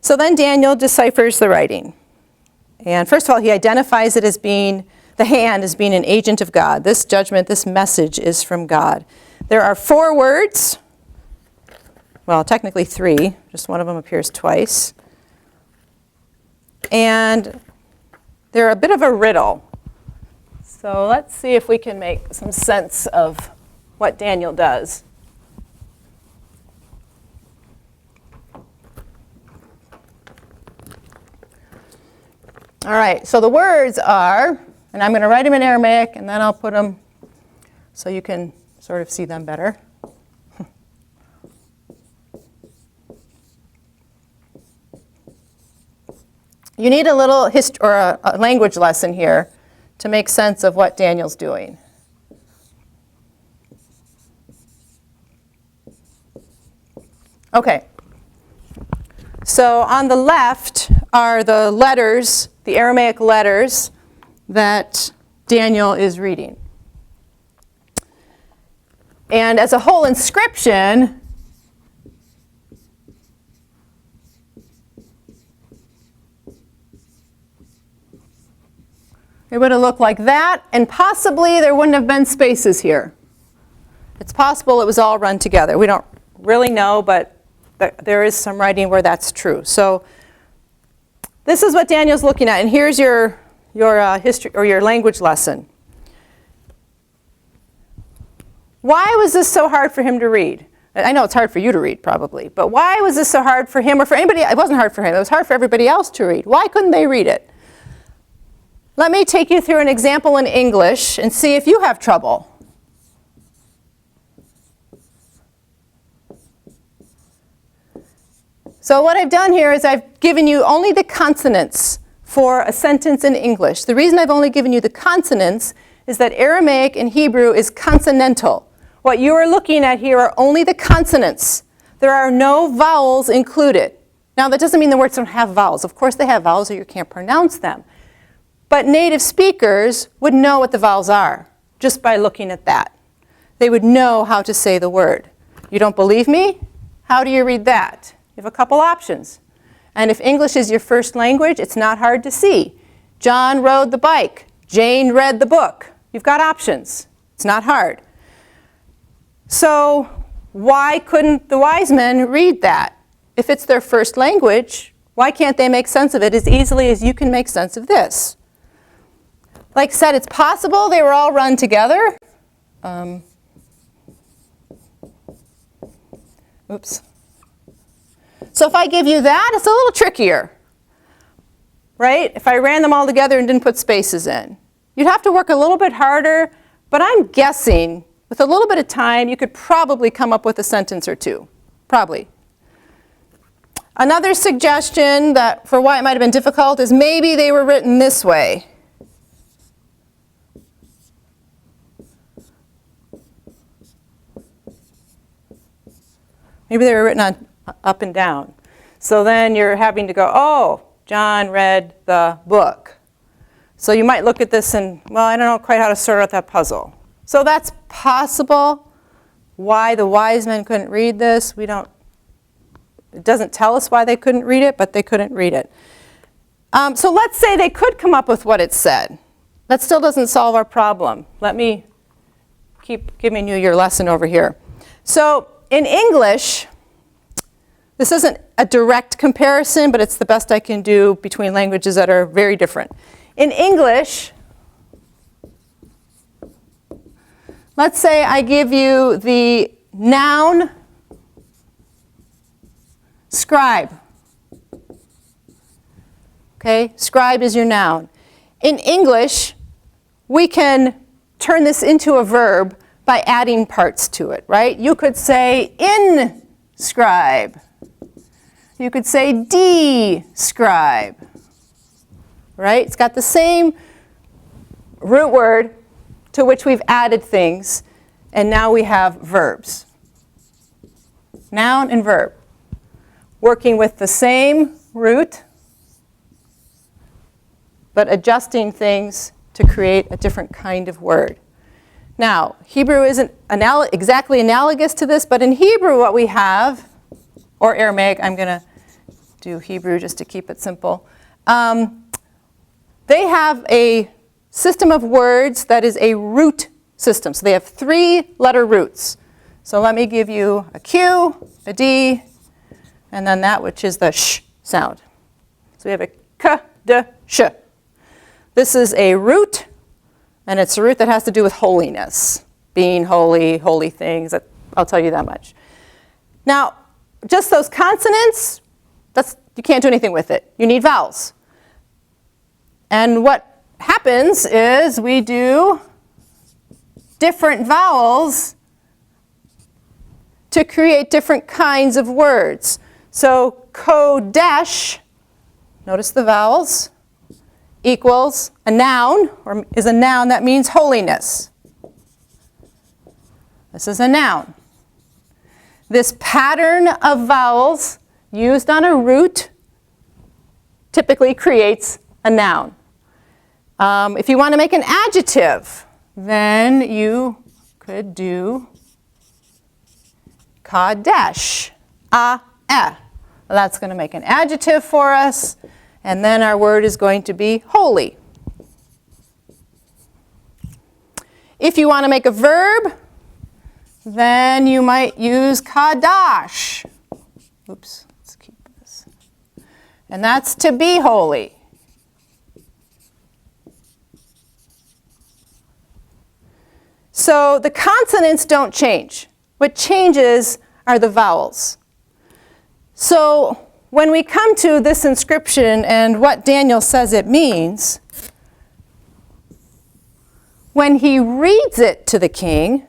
So then Daniel deciphers the writing. And first of all, he identifies it as being, the hand as being an agent of God. This judgment, this message is from God. There are 4 words. Well, technically 3. Just one of them appears twice. And they're a bit of a riddle. So let's see if we can make some sense of what Daniel does. All right, so the words are, and I'm going to write them in Aramaic, and then I'll put them so you can sort of see them better. You need a little a language lesson here to make sense of what Daniel's doing. Okay. So on the left are the letters, the Aramaic letters that Daniel is reading. And as a whole inscription, It would have looked like that, and possibly there wouldn't have been spaces here. It's possible it was all run together. We don't really know, but there is some writing where that's true. So this is what Daniel's looking at, and here's your history or your language lesson. Why was this so hard for him to read? I know it's hard for you to read, probably, but why was this so hard for him or for anybody? It wasn't hard for him. It was hard for everybody else to read. Why couldn't they read it? Let me take you through an example in English and see if you have trouble. So what I've done here is I've given you only the consonants for a sentence in English. The reason I've only given you the consonants is that Aramaic and Hebrew is consonantal. What you are looking at here are only the consonants. There are no vowels included. Now that doesn't mean the words don't have vowels. Of course they have vowels or you can't pronounce them. But native speakers would know what the vowels are just by looking at that. They would know how to say the word. You don't believe me? How do you read that? You have a couple options. And if English is your first language, it's not hard to see. John rode the bike. Jane read the book. You've got options. It's not hard. So why couldn't the wise men read that? If it's their first language, why can't they make sense of it as easily as you can make sense of this? Like I said, it's possible they were all run together. Oops. So if I give you that, it's a little trickier, right? If I ran them all together and didn't put spaces in. You'd have to work a little bit harder, but I'm guessing with a little bit of time, you could probably come up with a sentence or two. Probably. Another suggestion that for why it might have been difficult is maybe they were written this way. Maybe they were written on up and down. So then you're having to go, oh, John read the book. So you might look at this and, well, I don't know quite how to sort out that puzzle. So that's possible. Why the wise men couldn't read this, it doesn't tell us why they couldn't read it, but they couldn't read it. So let's say they could come up with what it said. That still doesn't solve our problem. Let me keep giving you your lesson over here. So in English, this isn't a direct comparison, but it's the best I can do between languages that are very different. In English, let's say I give you the noun scribe. Okay, scribe is your noun. In English, we can turn this into a verb by adding parts to it, right? You could say inscribe. You could say describe, right? It's got the same root word to which we've added things, and now we have verbs. Noun and verb, working with the same root, but adjusting things to create a different kind of word. Now, Hebrew isn't exactly analogous to this, but in Hebrew what we have, or Aramaic, I'm going to do Hebrew just to keep it simple. They have a system of words that is a root system. So they have 3-letter roots. So let me give you a Q, a D, and then that which is the sh sound. So we have a k, d, sh. This is a root, and it's a root that has to do with holiness, being holy, holy things. I'll tell you that much. Now, just those consonants, you can't do anything with it. You need vowels. And what happens is we do different vowels to create different kinds of words. So kodesh, notice the vowels, equals a noun, or is a noun that means holiness. This is a noun. This pattern of vowels used on a root typically creates a noun. If you want to make an adjective, then you could do kadesh, That's going to make an adjective for us, and then our word is going to be holy. If you want to make a verb, then you might use kadash. Oops, let's keep this. And that's to be holy. So the consonants don't change. What changes are the vowels. So when we come to this inscription and what Daniel says it means, when he reads it to the king,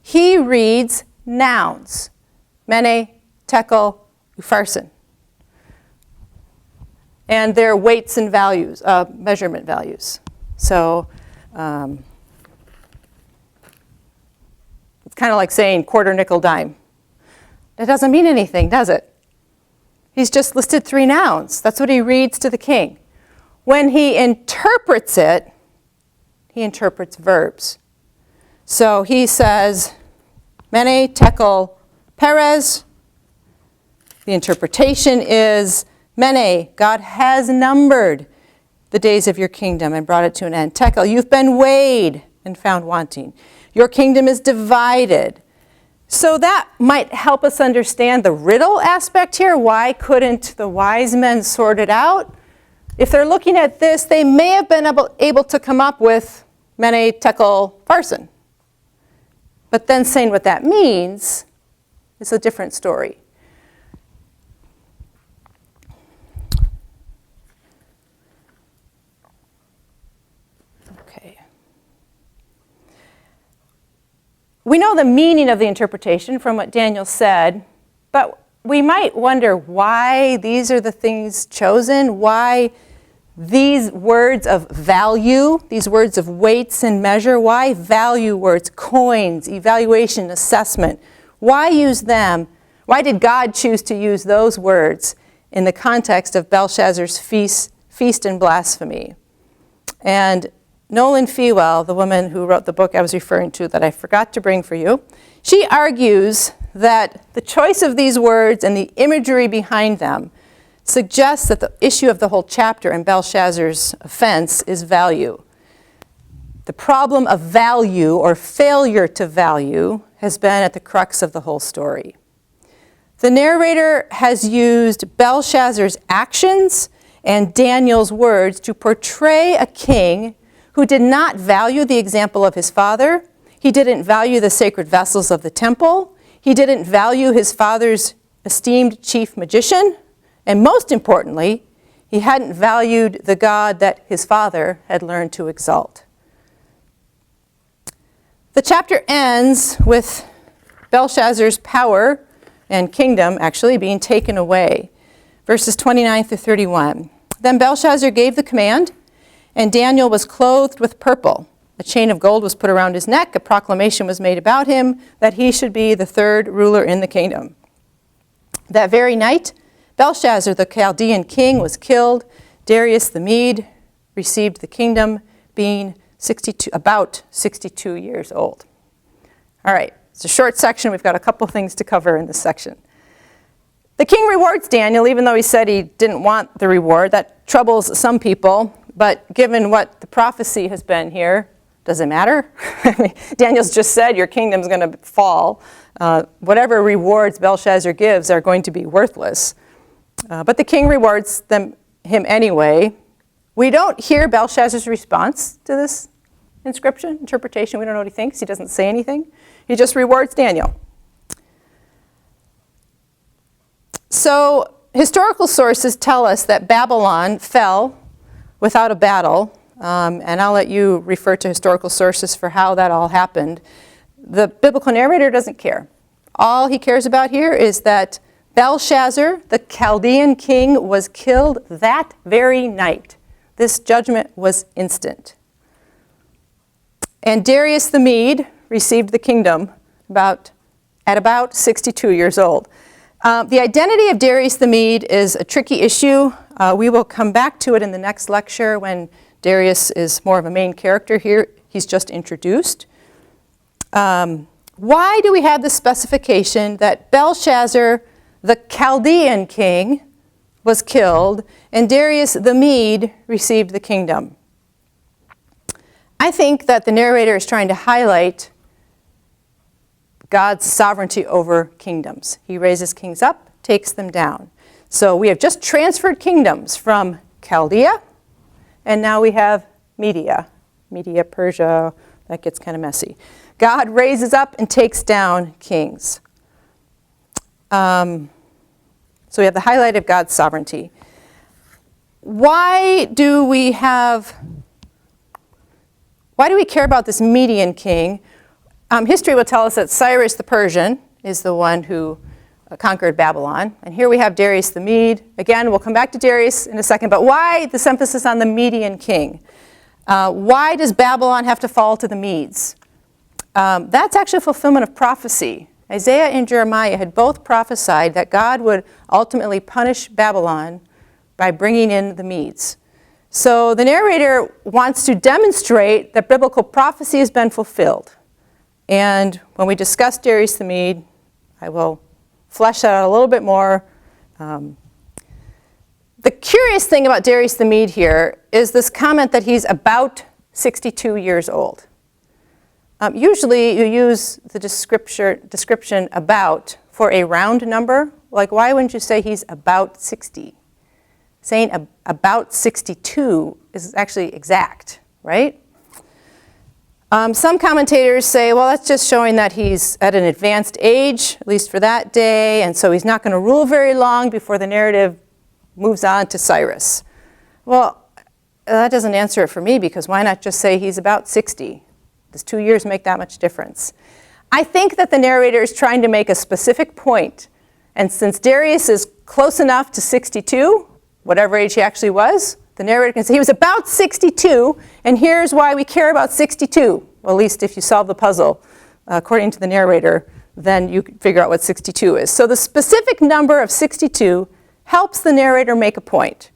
he reads nouns. Mene, tekel, upharsin. And their weights and values, measurement values. So it's kind of like saying quarter, nickel, dime. That doesn't mean anything, does it? He's just listed 3 nouns. That's what he reads to the king. When he interprets it, he interprets verbs. So he says, Mene, tekel, Perez. The interpretation is, Mene, God has numbered the days of your kingdom and brought it to an end. Tekel, you've been weighed and found wanting. Your kingdom is divided. So that might help us understand the riddle aspect here. Why couldn't the wise men sort it out? If they're looking at this, they may have been able to come up with Mene, tekel, Upharsin. But then saying what that means is a different story. Okay. We know the meaning of the interpretation from what Daniel said, but we might wonder why these are the things chosen, why these words of value, these words of weights and measure, why value words, coins, evaluation, assessment, why use them? Why did God choose to use those words in the context of Belshazzar's feast and blasphemy? And Nolan Fewell, the woman who wrote the book I was referring to that I forgot to bring for you, she argues that the choice of these words and the imagery behind them suggests that the issue of the whole chapter in Belshazzar's offense is value. The problem of value or failure to value has been at the crux of the whole story. The narrator has used Belshazzar's actions and Daniel's words to portray a king who did not value the example of his father. He didn't value the sacred vessels of the temple. He didn't value his father's esteemed chief magician. And most importantly, he hadn't valued the God that his father had learned to exalt. The chapter ends with Belshazzar's power and kingdom actually being taken away. Verses 29 through 31. Then Belshazzar gave the command, and Daniel was clothed with purple. A chain of gold was put around his neck. A proclamation was made about him that he should be the 3rd ruler in the kingdom. That very night, Belshazzar, the Chaldean king, was killed. Darius the Mede received the kingdom, being about 62 years old. All right, it's a short section. We've got a couple things to cover in this section. The king rewards Daniel, even though he said he didn't want the reward. That troubles some people, but given what the prophecy has been here, does it matter? I mean, Daniel's just said your kingdom's going to fall. Whatever rewards Belshazzar gives are going to be worthless. But the king rewards him anyway. We don't hear Belshazzar's response to this interpretation. We don't know what he thinks. He doesn't say anything. He just rewards Daniel. So historical sources tell us that Babylon fell without a battle, and I'll let you refer to historical sources for how that all happened. The biblical narrator doesn't care. All he cares about here is that Belshazzar, the Chaldean king, was killed that very night. This judgment was instant. And Darius the Mede received the kingdom at about 62 years old. The identity of Darius the Mede is a tricky issue. We will come back to it in the next lecture when Darius is more of a main character here. He's just introduced. Why do we have the specification that Belshazzar, the Chaldean king, was killed and Darius the Mede received the kingdom? I think that the narrator is trying to highlight God's sovereignty over kingdoms. He raises kings up, takes them down. So we have just transferred kingdoms from Chaldea, and now we have Media, Persia. That gets kind of messy. God raises up and takes down kings. So we have the highlight of God's sovereignty. Why do we care about this Median king? History will tell us that Cyrus the Persian is the one who conquered Babylon. And here we have Darius the Mede. Again, we'll come back to Darius in a second, but why this emphasis on the Median king? Why does Babylon have to fall to the Medes? That's actually a fulfillment of prophecy. Isaiah and Jeremiah had both prophesied that God would ultimately punish Babylon by bringing in the Medes. So the narrator wants to demonstrate that biblical prophecy has been fulfilled. And when we discuss Darius the Mede, I will flesh that out a little bit more. The curious thing about Darius the Mede here is this comment that he's about 62 years old. Usually you use the description about for a round number. Like, why wouldn't you say he's about 60? Saying about 62 is actually exact, right? Some commentators say, well, that's just showing that he's at an advanced age, at least for that day, and so he's not going to rule very long before the narrative moves on to Cyrus. Well, that doesn't answer it for me, because why not just say he's about 60? Does 2 years make that much difference? I think that the narrator is trying to make a specific point, and since Darius is close enough to 62, whatever age he actually was, the narrator can say he was about 62, and here's why we care about 62. Well, at least if you solve the puzzle, according to the narrator, then you can figure out what 62 is. So the specific number of 62 helps the narrator make a point.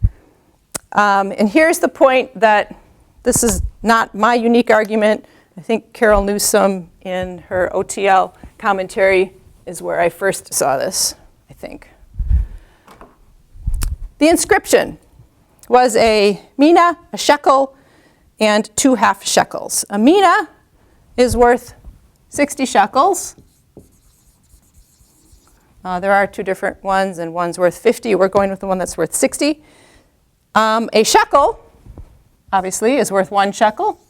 And here's the point that this is not my unique argument. I think Carol Newsom in her OTL commentary is where I first saw this, I think. The inscription was a mina, a shekel, and 2 half shekels. A mina is worth 60 shekels. There are 2 different ones, and one's worth 50. We're going with the one that's worth 60. A shekel, obviously, is worth 1 shekel.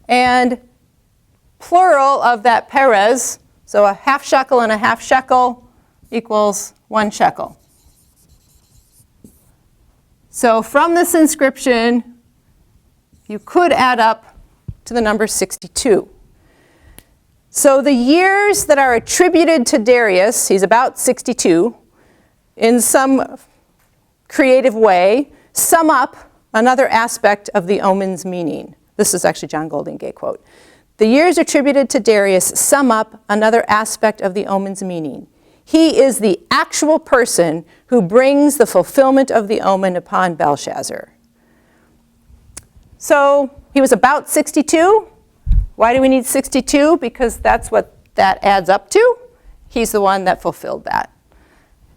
And plural of that perez, so a half shekel and a half shekel equals 1 shekel. So from this inscription, you could add up to the number 62. So the years that are attributed to Darius, he's about 62, in some creative way, sum up another aspect of the omen's meaning. This is actually John Goldingay quote. The years attributed to Darius sum up another aspect of the omen's meaning. He is the actual person who brings the fulfillment of the omen upon Belshazzar. So he was about 62. Why do we need 62? Because that's what that adds up to. He's the one that fulfilled that.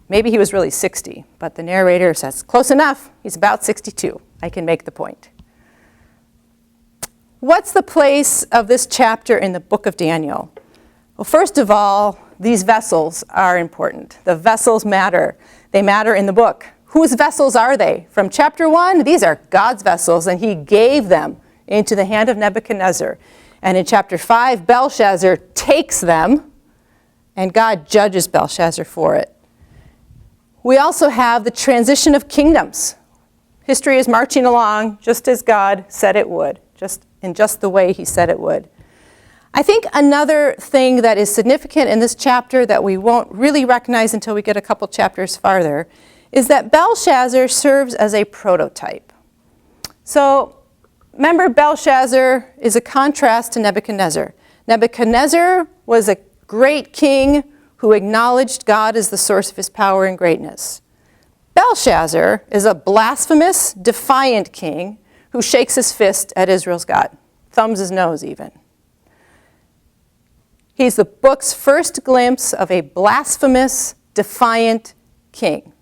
Maybe he was really 60, but the narrator says, close enough. He's about 62. I can make the point. What's the place of this chapter in the book of Daniel? Well, first of all, these vessels are important. The vessels matter. They matter in the book. Whose vessels are they? From chapter 1, these are God's vessels, and he gave them into the hand of Nebuchadnezzar. And in chapter 5, Belshazzar takes them, and God judges Belshazzar for it. We also have the transition of kingdoms. History is marching along just as God said it would, just the way he said it would. I think another thing that is significant in this chapter that we won't really recognize until we get a couple chapters farther is that Belshazzar serves as a prototype. So remember, Belshazzar is a contrast to Nebuchadnezzar. Nebuchadnezzar was a great king who acknowledged God as the source of his power and greatness. Belshazzar is a blasphemous, defiant king who shakes his fist at Israel's God, thumbs his nose even. He's the book's first glimpse of a blasphemous, defiant king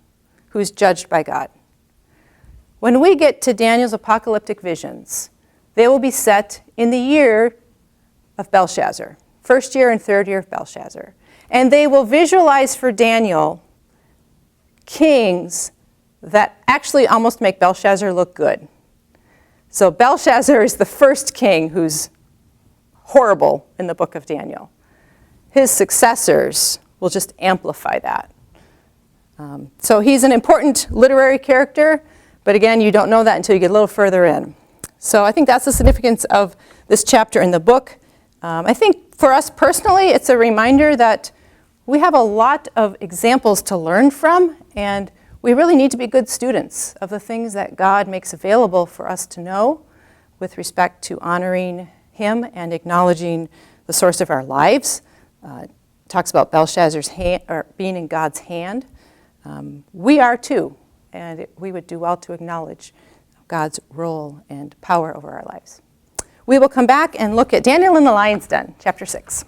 who's judged by God. When we get to Daniel's apocalyptic visions, They will be set in the year of Belshazzar, first year and third year of Belshazzar. And they will visualize for Daniel kings that actually almost make Belshazzar look good. So Belshazzar is the first king who's horrible in the book of Daniel. His successors will just amplify that. So he's an important literary character, but again, you don't know that until you get a little further in. So I think that's the significance of this chapter in the book. I think for us personally, it's a reminder that we have a lot of examples to learn from, and we really need to be good students of the things that God makes available for us to know with respect to honoring Him and acknowledging the source of our lives. It talks about Belshazzar's hand, or being in God's hand. We are too, and we would do well to acknowledge God's role and power over our lives. We will come back and look at Daniel in the Lion's Den, chapter 6.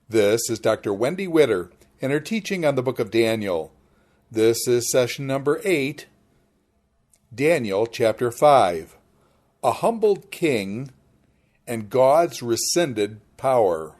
This is Dr. Wendy Widder and her teaching on the book of Daniel. This is session number 8, Daniel chapter 5, A Humbled King and God's Rescinded Power.